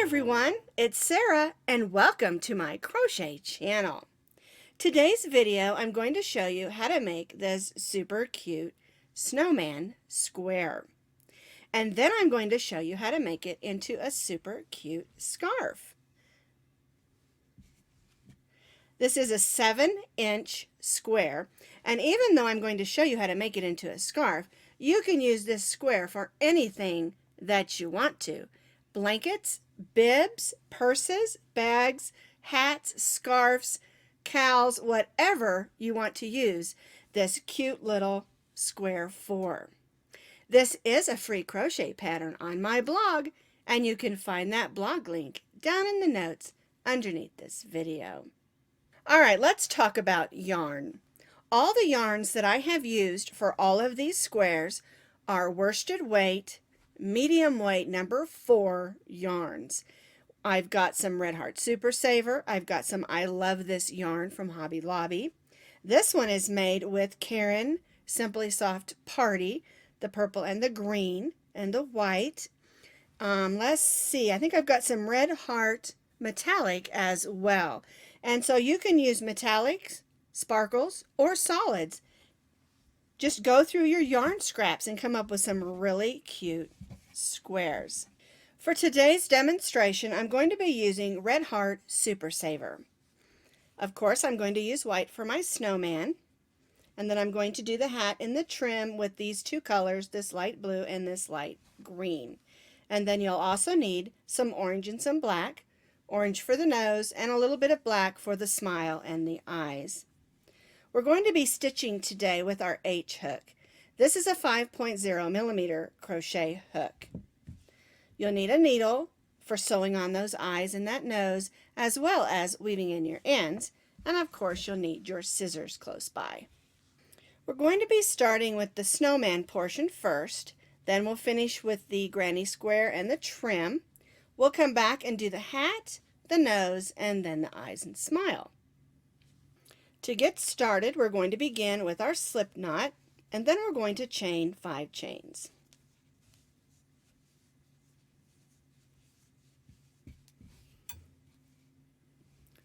everyone, it's Sarah and welcome to my crochet channel. Today's video I'm going to show you how to make this super cute snowman square. And then I'm going to show you how to make it into a super cute scarf. This is a 7-inch square, and even though I'm going to show you how to make it into a scarf, you can use this square for anything that you want to. Blankets, bibs, purses, bags, hats, scarves, cowls, whatever you want to use this cute little square for. This is a free crochet pattern on my blog, and you can find that blog link down in the notes underneath this video. All right, let's talk about yarn. All the yarns that I have used for all of these squares are worsted weight, medium weight number 4 yarns. I've got some Red Heart Super Saver. I've got some I Love This yarn from Hobby Lobby. This one is made with Caron Simply Soft Party, the purple and the green and the white. Let's see, I think I've got some Red Heart Metallic as well. And so you can use metallics, sparkles, or solids. Just go through your yarn scraps and come up with some really cute squares. For today's demonstration, I'm going to be using Red Heart Super Saver. Of course, I'm going to use white for my snowman, and then I'm going to do the hat in the trim with these two colors, this light blue and this light green. And then you'll also need some orange and some black, orange for the nose and a little bit of black for the smile and the eyes. We're going to be stitching today with our H hook. This is a 5.0 millimeter crochet hook. You'll need a needle for sewing on those eyes and that nose, as well as weaving in your ends, and of course you'll need your scissors close by. We're going to be starting with the snowman portion first, then we'll finish with the granny square and the trim. We'll come back and do the hat, the nose, and then the eyes and smile. To get started, we're going to begin with our slip knot, and then we're going to chain 5 chains.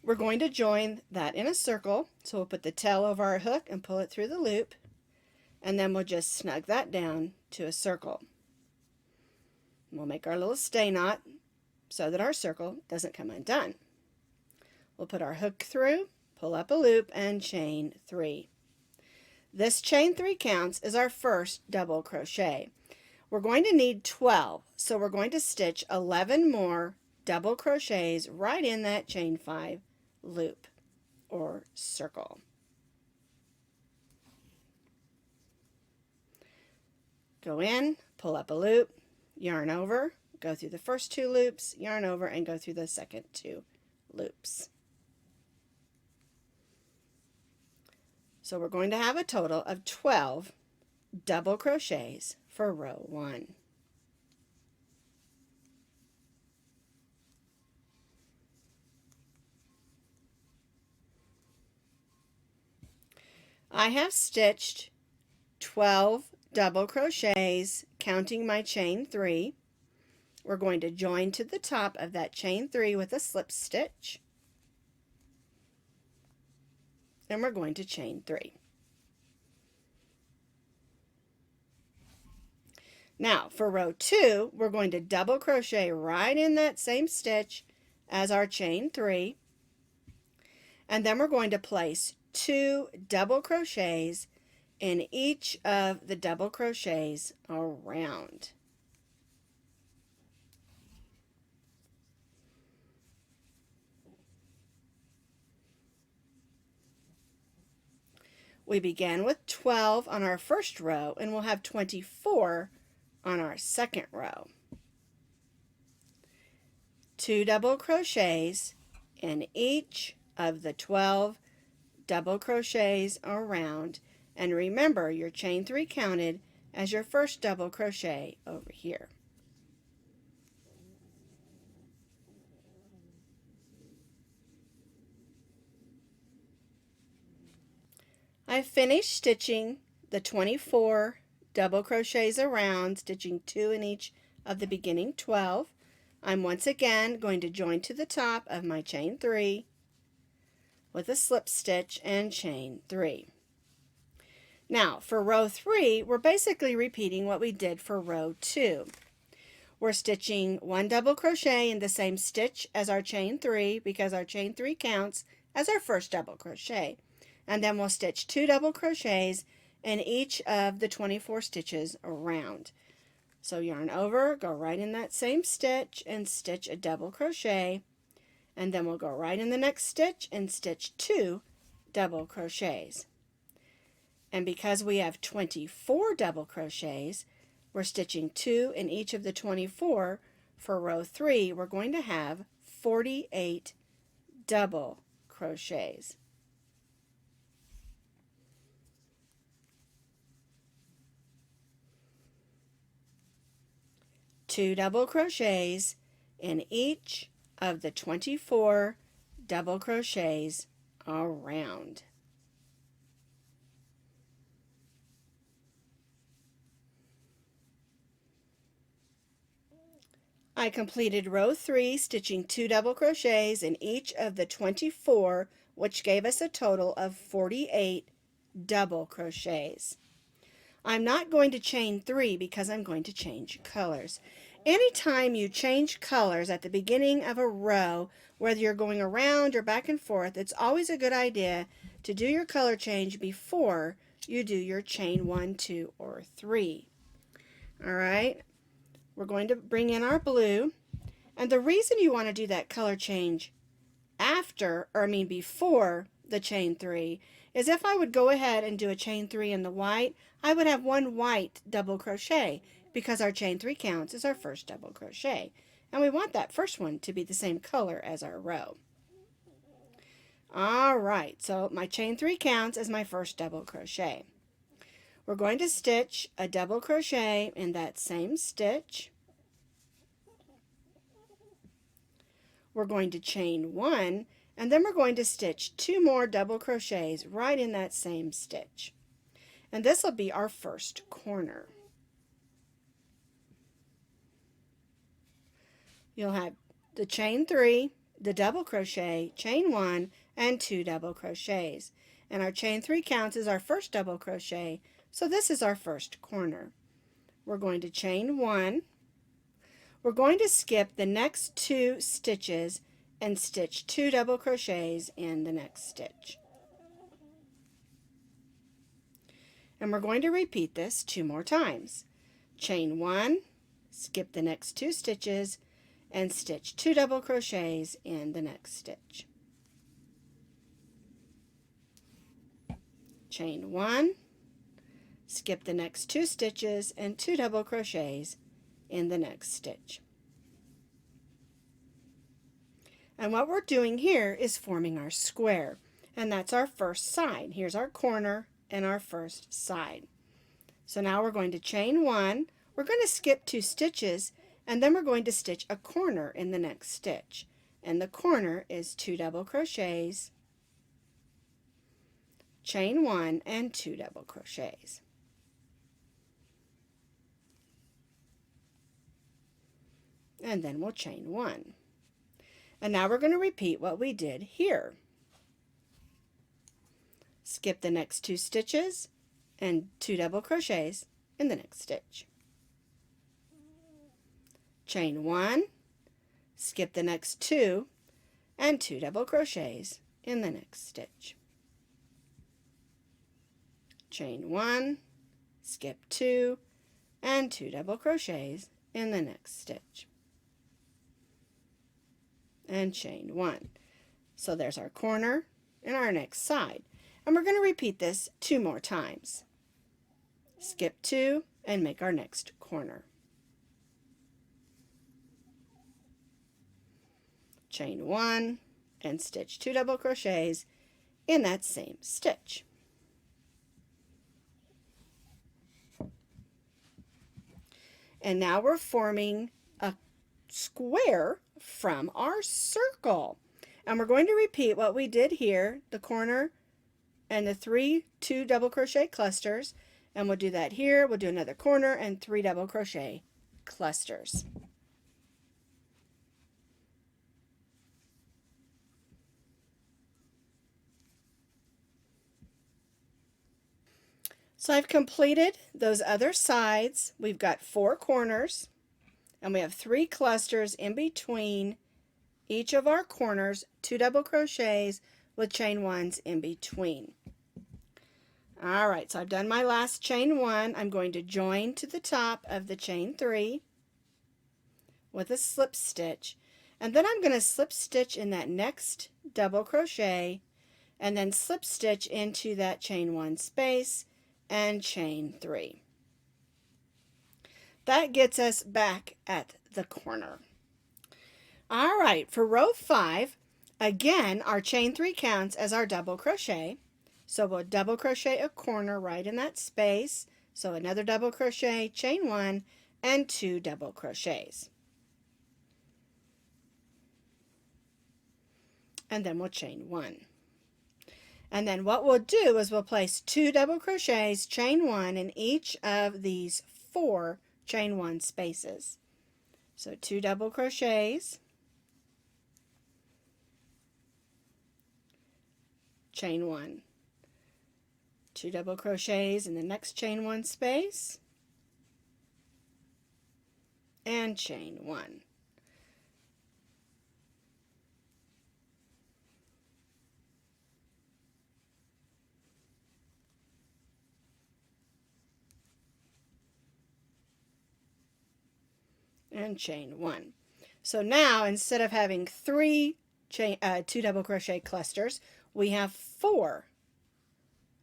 We're going to join that in a circle, so we'll put the tail over our hook and pull it through the loop, and then we'll just snug that down to a circle. We'll make our little stay knot so that our circle doesn't come undone. We'll put our hook through, pull up a loop, and chain 3. This chain 3 counts as our first double crochet. We're going to need 12, so we're going to stitch 11 more double crochets right in that chain 5 loop or circle. Go in, pull up a loop, yarn over, go through the first 2 loops, yarn over, and go through the second 2 loops. So we're going to have a total of 12 double crochets for row 1. I have stitched 12 double crochets, counting my chain 3. We're going to join to the top of that chain 3 with a slip stitch, and we're going to chain 3. Now for row 2, we're going to double crochet right in that same stitch as our chain 3, and then we're going to place 2 double crochets in each of the double crochets around. We began with 12 on our first row, and we'll have 24 on our second row. 2 double crochets in each of the 12 double crochets around, and remember your chain 3 counted as your first double crochet over here. I've finished stitching the 24 double crochets around, stitching 2 in each of the beginning 12. I'm once again going to join to the top of my chain 3 with a slip stitch and chain 3. Now for row 3, we're basically repeating what we did for row 2. We're stitching 1 double crochet in the same stitch as our chain 3 because our chain 3 counts as our first double crochet. And then we'll stitch 2 double crochets in each of the 24 stitches around. So yarn over, go right in that same stitch and stitch a double crochet, and then we'll go right in the next stitch and stitch 2 double crochets. And because we have 24 double crochets, we're stitching 2 in each of the 24. For row 3, we're going to have 48 double crochets. Two double crochets in each of the 24 double crochets around. I completed row 3 stitching 2 double crochets in each of the 24, which gave us a total of 48 double crochets. I'm not going to chain 3 because I'm going to change colors. Anytime you change colors at the beginning of a row, whether you're going around or back and forth, it's always a good idea to do your color change before you do your chain 1, 2, or 3. All right, we're going to bring in our blue, and the reason you want to do that color change before the chain 3 is if I would go ahead and do a chain 3 in the white, I would have 1 white double crochet because our chain 3 counts as our first double crochet, and we want that first one to be the same color as our row. Alright, so my chain 3 counts as my first double crochet. We're going to stitch a double crochet in that same stitch. We're going to chain 1, and then we're going to stitch 2 more double crochets right in that same stitch. And this will be our first corner. You'll have the chain 3, the double crochet, chain 1, and 2 double crochets. And our chain 3 counts as our first double crochet, so this is our first corner. We're going to chain 1. We're going to skip the next 2 stitches and stitch 2 double crochets in the next stitch. And we're going to repeat this 2 more times. Chain 1, skip the next 2 stitches, and stitch 2 double crochets in the next stitch. Chain 1, skip the next 2 stitches and 2 double crochets in the next stitch. And what we're doing here is forming our square, and that's our first side. Here's our corner and our first side. So now we're going to chain 1, we're going to skip 2 stitches, and then we're going to stitch a corner in the next stitch, and the corner is 2 double crochets, chain 1, and 2 double crochets. And then we'll chain 1. And now we're going to repeat what we did here. Skip the next 2 stitches and 2 double crochets in the next stitch. Chain 1, skip the next 2 and 2 double crochets in the next stitch. Chain 1, skip 2 and 2 double crochets in the next stitch. And chain 1. So there's our corner and our next side. And we're going to repeat this 2 more times. Skip 2 and make our next corner. Chain 1 and stitch 2 double crochets in that same stitch. And now we're forming a square from our circle. And we're going to repeat what we did here, the corner and the 2 double crochet clusters, and we'll do that here. We'll do another corner and 3 double crochet clusters. So I've completed those other sides. We've got 4 corners and we have 3 clusters in between each of our corners, 2 double crochets with chain 1s in between. Alright, so I've done my last chain 1. I'm going to join to the top of the chain 3 with a slip stitch, and then I'm going to slip stitch in that next double crochet and then slip stitch into that chain 1 space and chain 3. That gets us back at the corner. Alright, for row 5, again our chain 3 counts as our double crochet. So we'll double crochet a corner right in that space. So another double crochet, chain 1, and 2 double crochets. And then we'll chain 1. And then what we'll do is we'll place 2 double crochets, chain 1 in each of these 4 chain 1 spaces. So 2 double crochets, chain 1. 2 double crochets in the next chain 1 space, and chain 1. And chain 1. So now instead of having 2 double crochet clusters, we have 4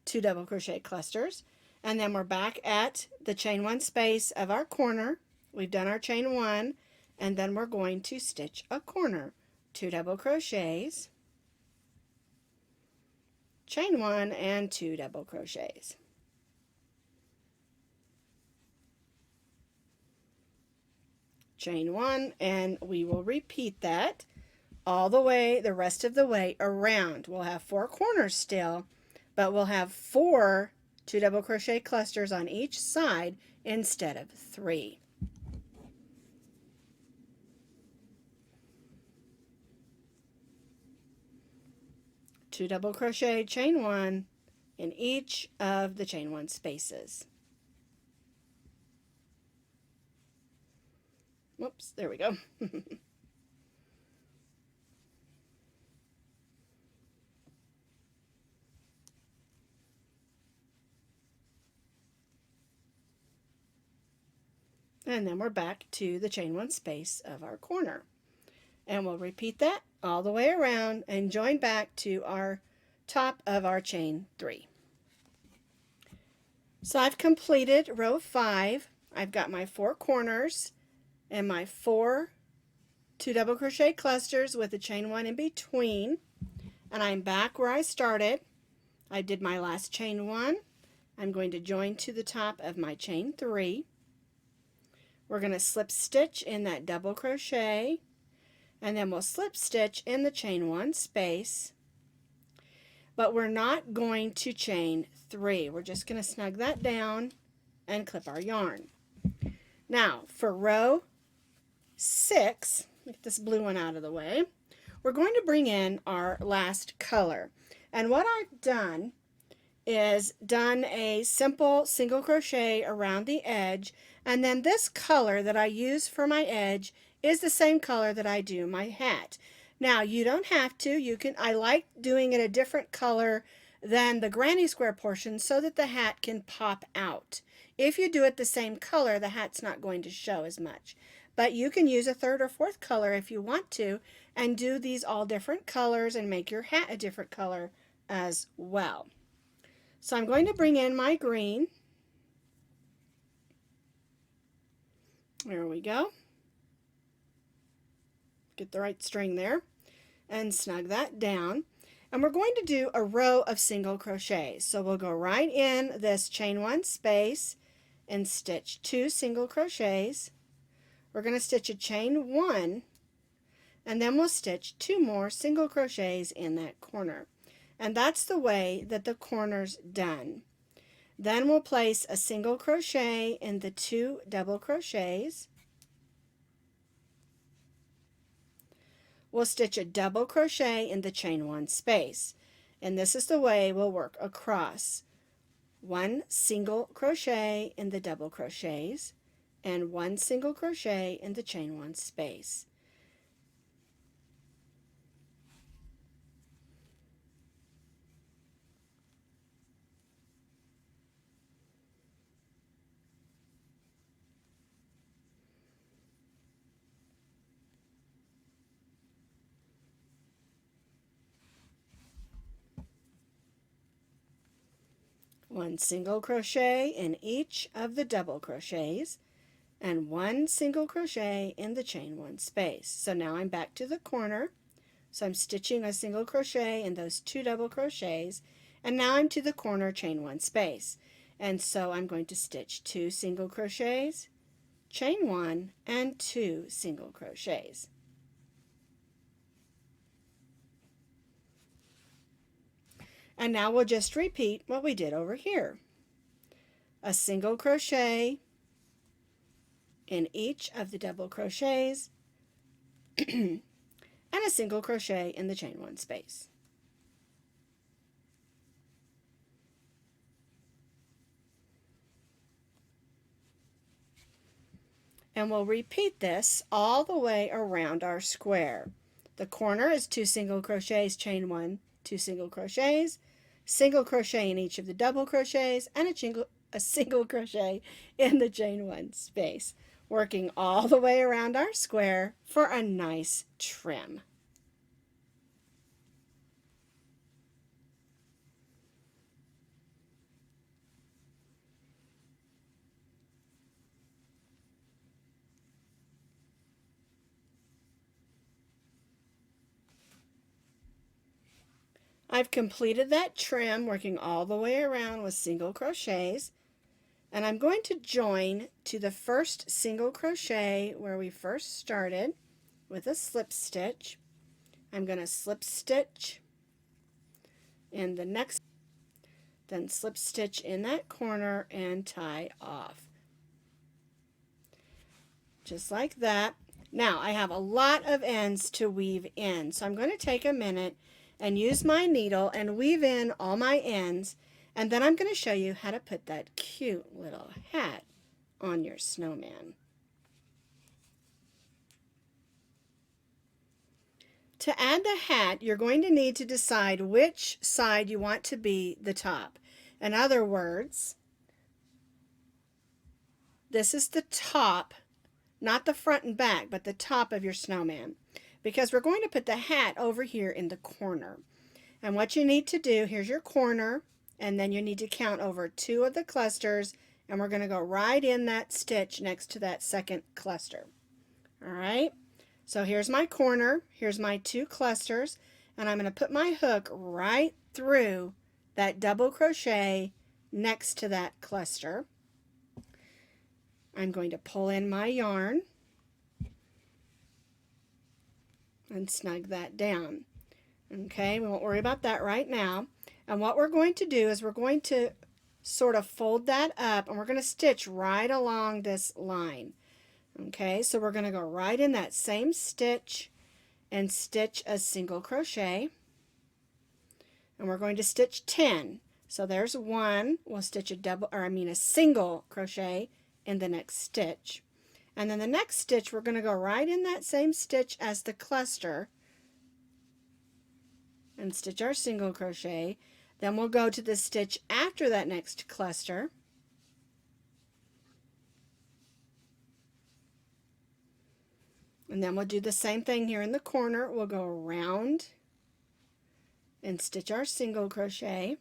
2 double crochet clusters, and then we're back at the chain 1 space of our corner. We've done our chain 1, and then we're going to stitch a corner. 2 double crochets, chain 1, and 2 double crochets. Chain 1, and we will repeat that all the way, the rest of the way around. We'll have 4 corners still, but we'll have 4 2 double crochet clusters on each side instead of 3. Two double crochet, chain 1 in each of the chain 1 spaces. Whoops, there we go. And then we're back to the chain 1 space of our corner. And we'll repeat that all the way around and join back to our top of our chain 3. So I've completed row 5. I've got my 4 corners and my 4 2 double crochet clusters with a chain 1 in between, and I'm back where I started. I did my last chain 1. I'm going to join to the top of my chain 3. We're going to slip stitch in that double crochet, and then we'll slip stitch in the chain 1 space, but we're not going to chain 3. We're just going to snug that down and clip our yarn. Now for row 6, get this blue one out of the way, we're going to bring in our last color. And what I've done is done a simple single crochet around the edge, and then this color that I use for my edge is the same color that I do my hat. Now you don't have to, you can, I like doing it a different color than the granny square portion so that the hat can pop out. If you do it the same color, the hat's not going to show as much. But you can use a 3rd or 4th color if you want to, and do these all different colors and make your hat a different color as well. So I'm going to bring in my green. There we go. Get the right string there and snug that down. And we're going to do a row of single crochets. So we'll go right in this chain 1 space and stitch 2 single crochets. We're going to stitch a chain 1, and then we'll stitch 2 more single crochets in that corner. And that's the way that the corner's done. Then we'll place a single crochet in the 2 double crochets. We'll stitch a double crochet in the chain 1 space. And this is the way we'll work across. 1 single crochet in the double crochets, and 1 single crochet in the chain 1 space. One single crochet in each of the double crochets, and 1 single crochet in the chain 1 space. So now I'm back to the corner. So I'm stitching a single crochet in those 2 double crochets, and now I'm to the corner, chain 1 space. And so I'm going to stitch 2 single crochets, chain 1, and 2 single crochets. And now we'll just repeat what we did over here. A single crochet in each of the double crochets and a single crochet in the chain 1 space. And we'll repeat this all the way around our square. The corner is 2 single crochets, chain 1, 2 single crochet in each of the double crochets, and a single crochet in the chain 1 space, working all the way around our square for a nice trim. I've completed that trim, working all the way around with single crochets, and I'm going to join to the first single crochet where we first started with a slip stitch. I'm going to slip stitch in the next, then slip stitch in that corner and tie off. Just like that. Now I have a lot of ends to weave in, so I'm going to take a minute and use my needle and weave in all my ends, and then I'm going to show you how to put that cute little hat on your snowman. To add the hat, you're going to need to decide which side you want to be the top. In other words, this is the top, not the front and back, but the top of your snowman, because we're going to put the hat over here in the corner. And what you need to do, here's your corner, and then you need to count over 2 of the clusters, and we're going to go right in that stitch next to that second cluster. All right, so here's my corner, here's my 2 clusters, and I'm going to put my hook right through that double crochet next to that cluster. I'm going to pull in my yarn and snug that down. Okay, we won't worry about that right now. And what we're going to do is we're going to sort of fold that up, and we're going to stitch right along this line. Okay, so we're going to go right in that same stitch and stitch a single crochet, and we're going to stitch 10. So there's 1. We'll stitch a single crochet in the next stitch. And then the next stitch, we're going to go right in that same stitch as the cluster and stitch our single crochet. Then we'll go to the stitch after that next cluster, and then we'll do the same thing here in the corner. We'll go around and stitch our single crochet,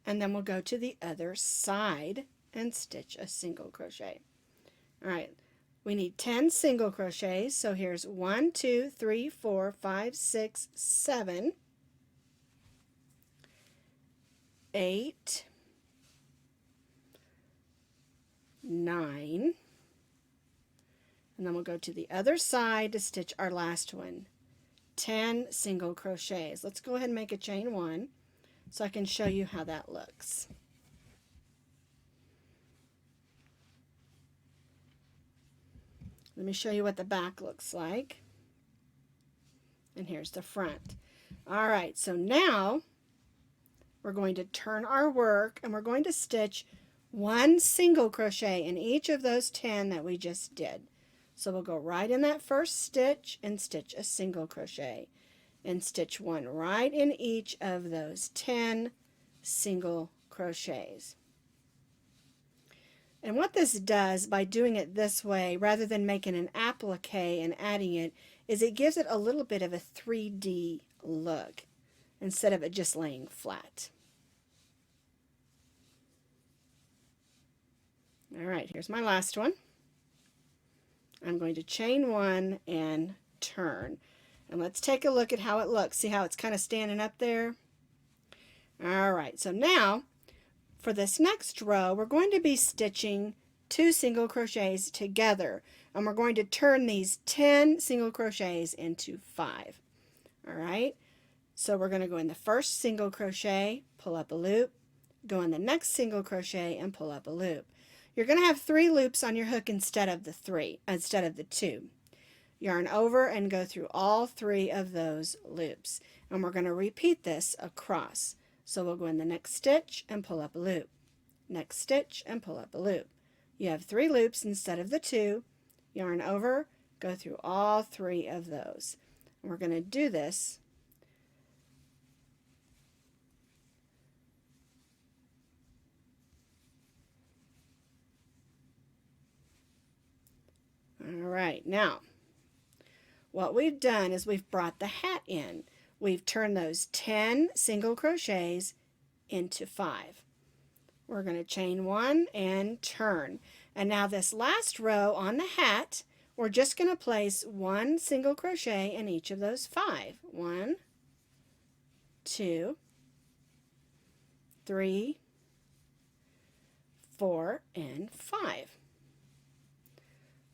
and then we'll go to the other side and stitch a single crochet. All right, we need 10 single crochets, so here's 1, 2, 3, 4, 5, 6, 7, 8, 9, and then we'll go to the other side to stitch our last one. 10 single crochets. Let's go ahead and make a chain 1 so I can show you how that looks. Let me show you what the back looks like. And here's the front. All right, so now we're going to turn our work and we're going to stitch 1 single crochet in each of those 10 that we just did. So we'll go right in that first stitch and stitch a single crochet and stitch 1 right in each of those 10 single crochets. And what this does by doing it this way, rather than making an applique and adding it, is it gives it a little bit of a 3D look instead of it just laying flat. All right, here's my last one. I'm going to chain 1 and turn. And let's take a look at how it looks. See how it's kind of standing up there? All right, so now for this next row, we're going to be stitching 2 single crochets together. And we're going to turn these 10 single crochets into 5. All right, so we're going to go in the first single crochet, pull up a loop, go in the next single crochet and pull up a loop. You're going to have 3 loops on your hook instead of the 2. Yarn over and go through all 3 of those loops. And we're going to repeat this across. So we'll go in the next stitch and pull up a loop. Next stitch and pull up a loop. You have 3 loops instead of the 2. Yarn over, go through all 3 of those. And we're going to do this all right. Now, what we've done is we've brought the hat in. We've turned those 10 single crochets into 5. We're going to chain 1 and turn. And now this last row on the hat, we're just going to place 1 single crochet in each of those 5. 1, 2, 3, 4, and 5.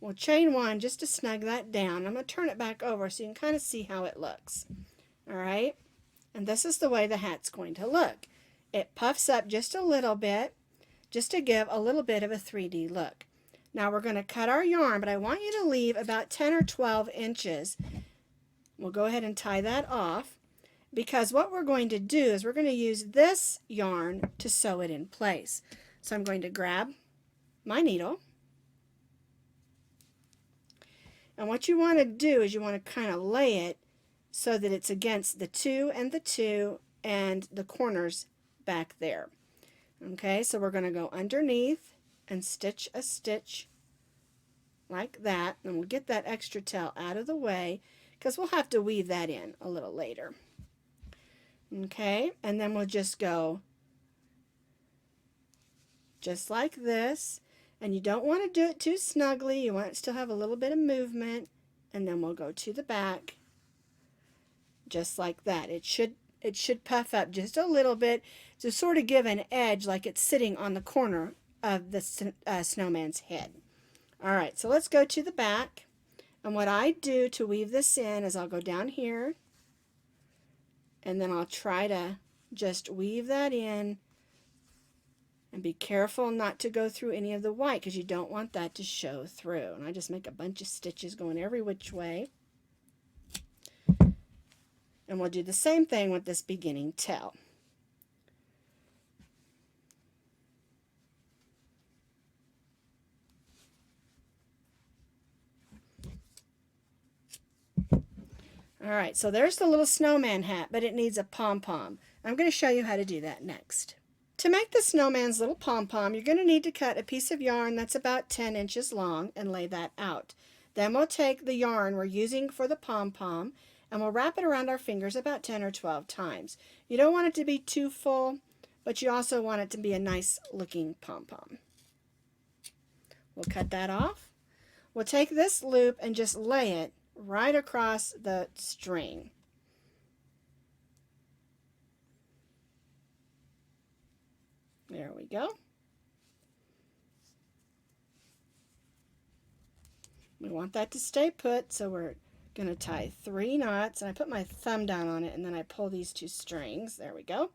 We'll chain 1 just to snug that down. I'm going to turn it back over so you can kind of see how it looks. All right, and this is the way the hat's going to look. It puffs up just a little bit, just to give a little bit of a 3D look. Now we're going to cut our yarn, but I want you to leave about 10 or 12 inches. We'll go ahead and tie that off, because what we're going to do is we're going to use this yarn to sew it in place. So I'm going to grab my needle. And what you want to do is you want to kind of lay it so that it's against the 2 and the 2 and the corners back there. Okay, so we're going to go underneath and stitch a stitch like that. And we'll get that extra tail out of the way because we'll have to weave that in a little later. Okay, and then we'll just go just like this. And you don't want to do it too snugly. You want it to still have a little bit of movement. And then we'll go to the back just like that. It should puff up just a little bit to sort of give an edge like it's sitting on the corner of the snowman's head. All right, so let's go to the back. And what I do to weave this in is I'll go down here and then I'll try to just weave that in. And be careful not to go through any of the white because you don't want that to show through. And I just make a bunch of stitches going every which way. And we'll do the same thing with this beginning tail. Alright, so there's the little snowman hat, but it needs a pom-pom. I'm going to show you how to do that next. To make the snowman's little pom-pom, you're going to need to cut a piece of yarn that's about 10 inches long and lay that out. Then we'll take the yarn we're using for the pom-pom and we'll wrap it around our fingers about 10 or 12 times. You don't want it to be too full, but you also want it to be a nice looking pom-pom. We'll cut that off. We'll take this loop and just lay it right across the string. There we go. We want that to stay put, so we're going to tie 3 knots. And I put my thumb down on it, and then I pull these 2 strings. There we go.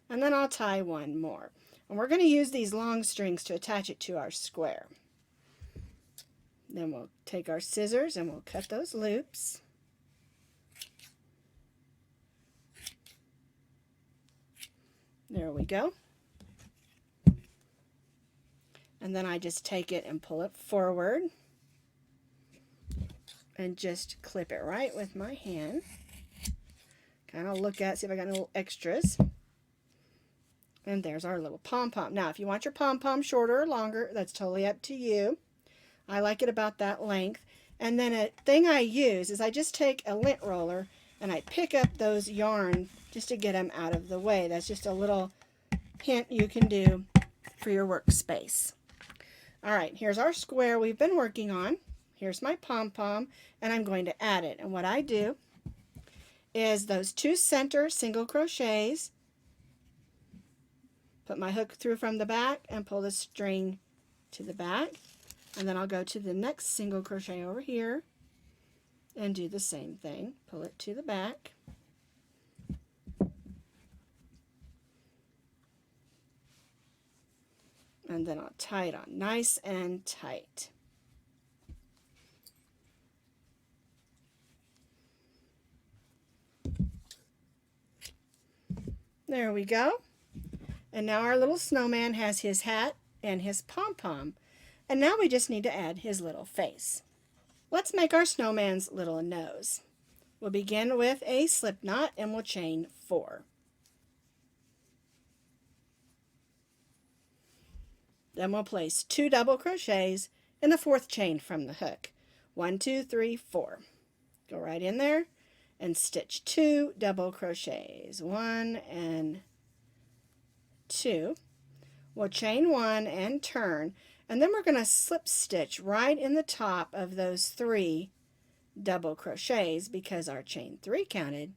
And then I'll tie 1 more. And we're going to use these long strings to attach it to our square. Then we'll take our scissors and we'll cut those loops. There we go. And then I just take it and pull it forward and just clip it right with my hand. Kind of look at, see if I got any little extras. And there's our little pom-pom. Now, if you want your pom-pom shorter or longer, that's totally up to you. I like it about that length. And then a thing I use is I just take a lint roller and I pick up those yarn just to get them out of the way. That's just a little hint you can do for your workspace. All right, here's our square we've been working on. Here's my pom-pom, and I'm going to add it. And what I do is those 2 center single crochets, put my hook through from the back and pull the string to the back, and then I'll go to the next single crochet over here and do the same thing. Pull it to the back. And then I'll tie it on nice and tight. There we go. And now our little snowman has his hat and his pom-pom. And now we just need to add his little face. Let's make our snowman's little nose. We'll begin with a slip knot and we'll chain 4. Then we'll place 2 double crochets in the 4th chain from the hook. 1, 2, 3, 4. Go right in there and stitch 2 double crochets. 1 and 2. We'll chain 1 and turn, and then we're going to slip stitch right in the top of those 3 double crochets because our chain 3 counted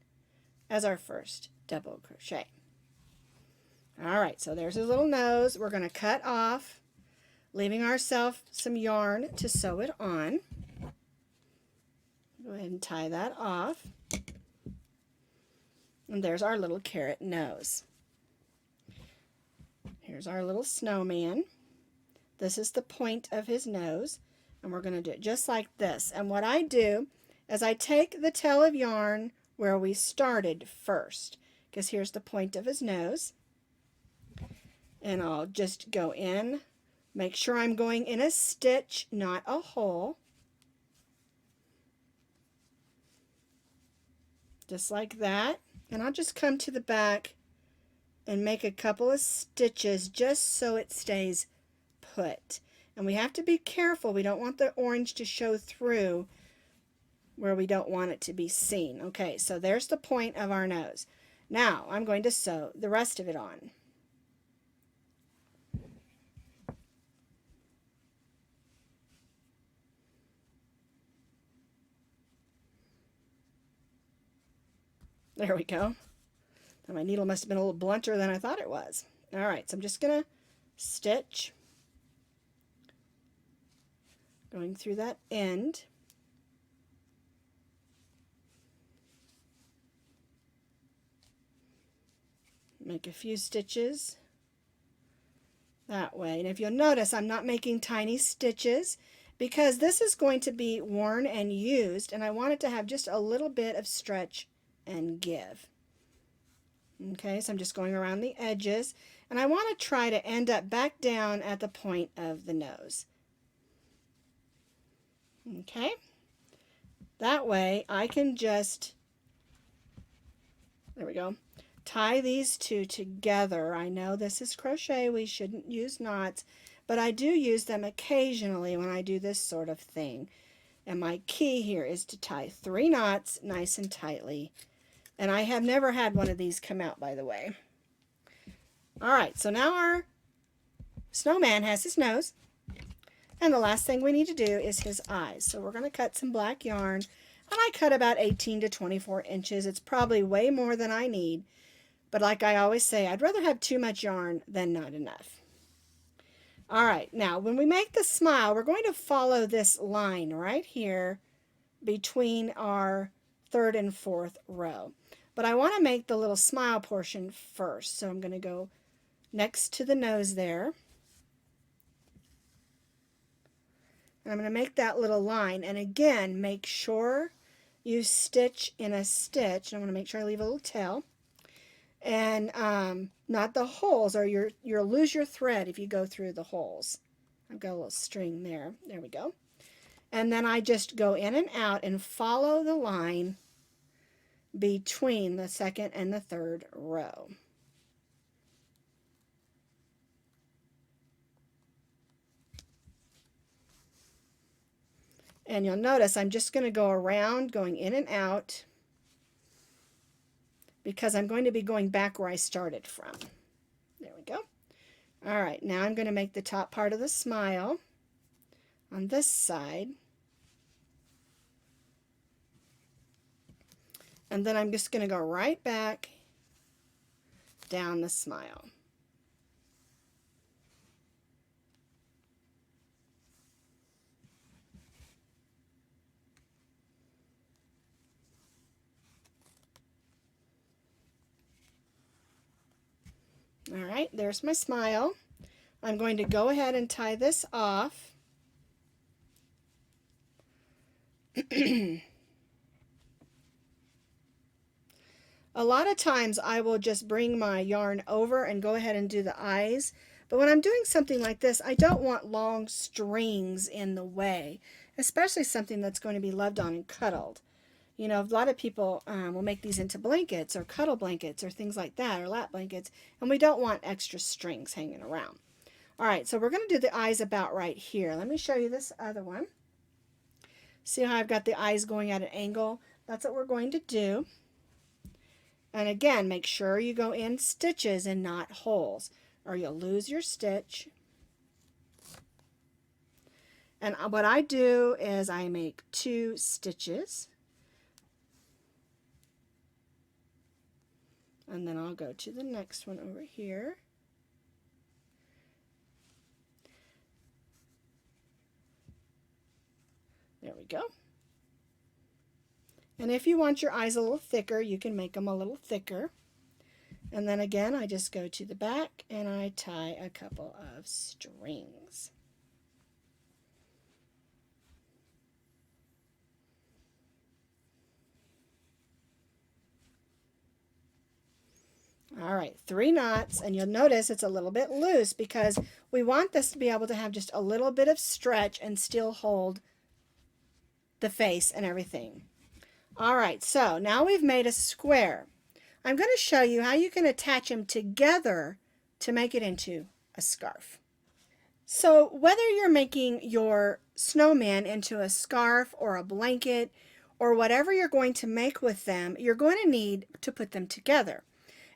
as our first double crochet. Alright, so there's his little nose. We're going to cut off, leaving ourselves some yarn to sew it on. Go ahead and tie that off. And there's our little carrot nose. Here's our little snowman. This is the point of his nose, and we're going to do it just like this. And what I do is I take the tail of yarn where we started first, because here's the point of his nose. And I'll just go in, make sure I'm going in a stitch, not a hole. Just like that. And I'll just come to the back and make a couple of stitches just so it stays put. And we have to be careful. We don't want the orange to show through where we don't want it to be seen. Okay, so there's the point of our nose. Now I'm going to sew the rest of it on. There we go. Now my needle must have been a little blunter than I thought it was. Alright, so I'm just going to stitch, going through that end. Make a few stitches that way. And if you'll notice, I'm not making tiny stitches because this is going to be worn and used, and I want it to have just a little bit of stretch and give. Okay, so I'm just going around the edges, and I want to try to end up back down at the point of the nose. Okay, that way I can just, there we go, tie these 2 together. I know this is crochet, we shouldn't use knots, but I do use them occasionally when I do this sort of thing. And my key here is to tie 3 knots nice and tightly. And I have never had one of these come out, by the way. Alright, so now our snowman has his nose. And the last thing we need to do is his eyes. So we're going to cut some black yarn. And I cut about 18 to 24 inches. It's probably way more than I need. But like I always say, I'd rather have too much yarn than not enough. Alright, now when we make the smile, we're going to follow this line right here between our 3rd and 4th row. But I want to make the little smile portion first. So I'm going to go next to the nose there. And I'm going to make that little line. And again, make sure you stitch in a stitch. And I'm going to make sure I leave a little tail. and not the holes, or you'll lose your thread if you go through the holes. I've got a little string there. There we go. And then I just go in and out and follow the line between the second and the third row. And you'll notice I'm just going to go around, going in and out, because I'm going to be going back where I started from. There we go. All right, now I'm going to make the top part of the smile on this side. And then I'm just going to go right back down the smile. All right, there's my smile. I'm going to go ahead and tie this off. A lot of times I will just bring my yarn over and go ahead and do the eyes. But when I'm doing something like this, I don't want long strings in the way, especially something that's going to be loved on and cuddled. You know, a lot of people will make these into blankets or cuddle blankets or things like that, or lap blankets, and we don't want extra strings hanging around. All right, so we're going to do the eyes about right here. Let me show you this other one. See how I've got the eyes going at an angle? That's what we're going to do. And again, make sure you go in stitches and not holes, or you'll lose your stitch. And what I do is I make 2 stitches. And then I'll go to the next one over here. There we go. And if you want your eyes a little thicker, you can make them a little thicker. And then again, I just go to the back and I tie a couple of strings. All right, 3 knots, and you'll notice it's a little bit loose because we want this to be able to have just a little bit of stretch and still hold the face and everything. All right, so now we've made a square. I'm going to show you how you can attach them together to make it into a scarf. So whether you're making your snowman into a scarf or a blanket or whatever you're going to make with them, you're going to need to put them together.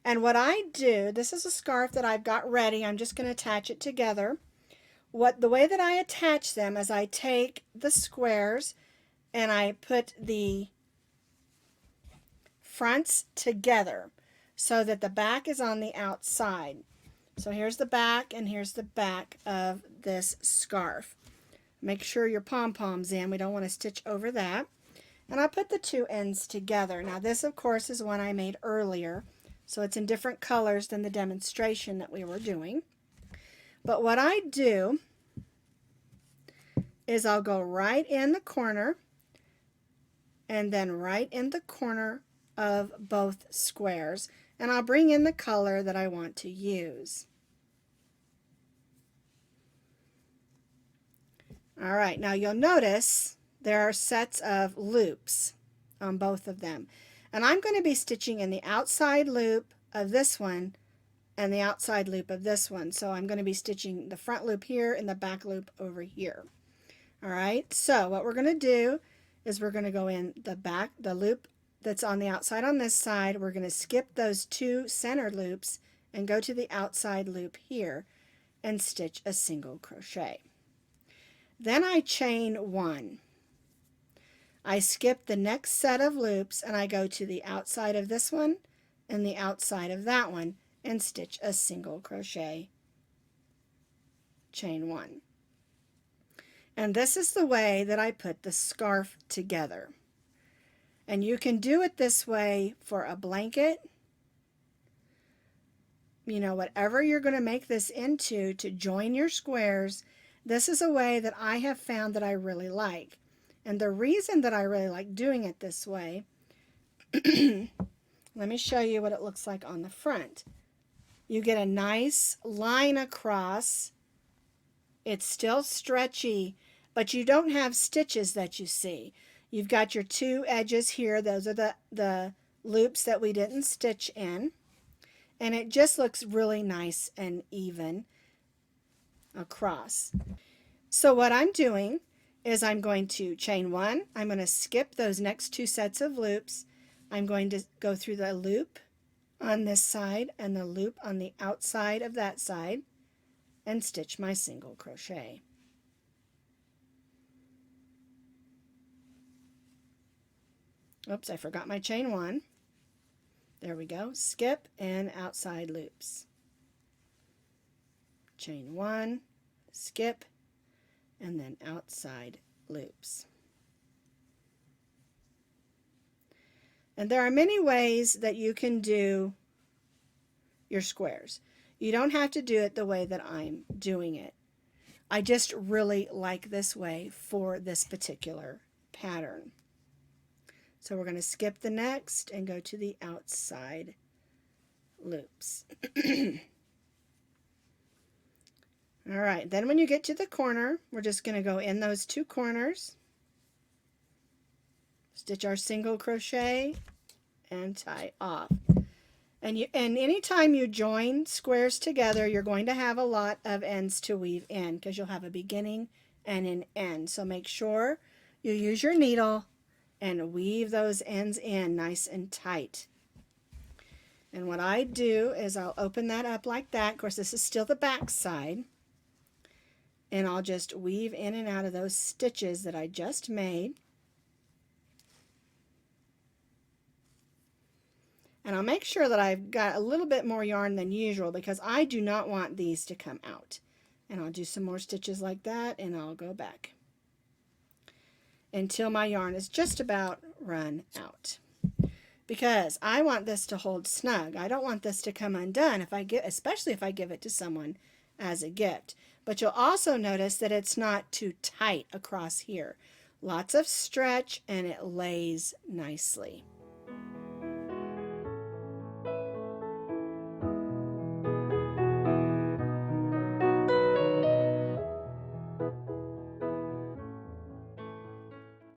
And what I do, this is a scarf that I've got ready. I'm just going to attach it together. The way that I attach them is I take the squares and I put the fronts together so that the back is on the outside. So here's the back and here's the back of this scarf. Make sure your pom-pom's in. We don't want to stitch over that. And I put the 2 ends together. Now this, of course, is one I made earlier. So it's in different colors than the demonstration that we were doing. But what I do is I'll go right in the corner and then right in the corner of both squares, and I'll bring in the color that I want to use. All right, now you'll notice there are sets of loops on both of them. And I'm going to be stitching in the outside loop of this one and the outside loop of this one. So I'm going to be stitching the front loop here and the back loop over here. All right, so what we're going to do is we're going to go in the loop that's on the outside on this side. We're going to skip those 2 center loops and go to the outside loop here and stitch a single crochet. Then I chain 1. I skip the next set of loops and I go to the outside of this one and the outside of that one and stitch a single crochet, chain 1. And this is the way that I put the scarf together. And you can do it this way for a blanket, you know, whatever you're going to make this into to join your squares. This is a way that I have found that I really like. And the reason that I really like doing it this way, let let me show you what it looks like on the front. You get a nice line across. It's still stretchy, but you don't have stitches that you see. You've got your two edges here. Those are the loops that we didn't stitch in. And it just looks really nice and even across. So what I'm doing is I'm going to chain one. I'm going to skip those next two sets of loops. I'm going to go through the loop on this side and the loop on the outside of that side and stitch my single crochet. Oops, I forgot my chain one. There we go. Skip and outside loops. Chain one, skip, and then outside loops. And there are many ways that you can do your squares. You don't have to do it the way that I'm doing it. I just really like this way for this particular pattern. So we're going to skip the next and go to the outside loops. All right, then when you get to the corner, we're just going to go in those two corners, stitch our single crochet, and tie off. And anytime you join squares together, you're going to have a lot of ends to weave in because you'll have a beginning and an end. So make sure you use your needle and weave those ends in nice and tight. And what I do is I'll open that up like that. Of course, this is still the back side. And I'll just weave in and out of those stitches that I just made. And I'll make sure that I've got a little bit more yarn than usual because I do not want these to come out. And I'll do some more stitches like that and I'll go back until my yarn is just about run out. Because I want this to hold snug. I don't want this to come undone especially if I give it to someone as a gift. But you'll also notice that it's not too tight across here. Lots of stretch and it lays nicely.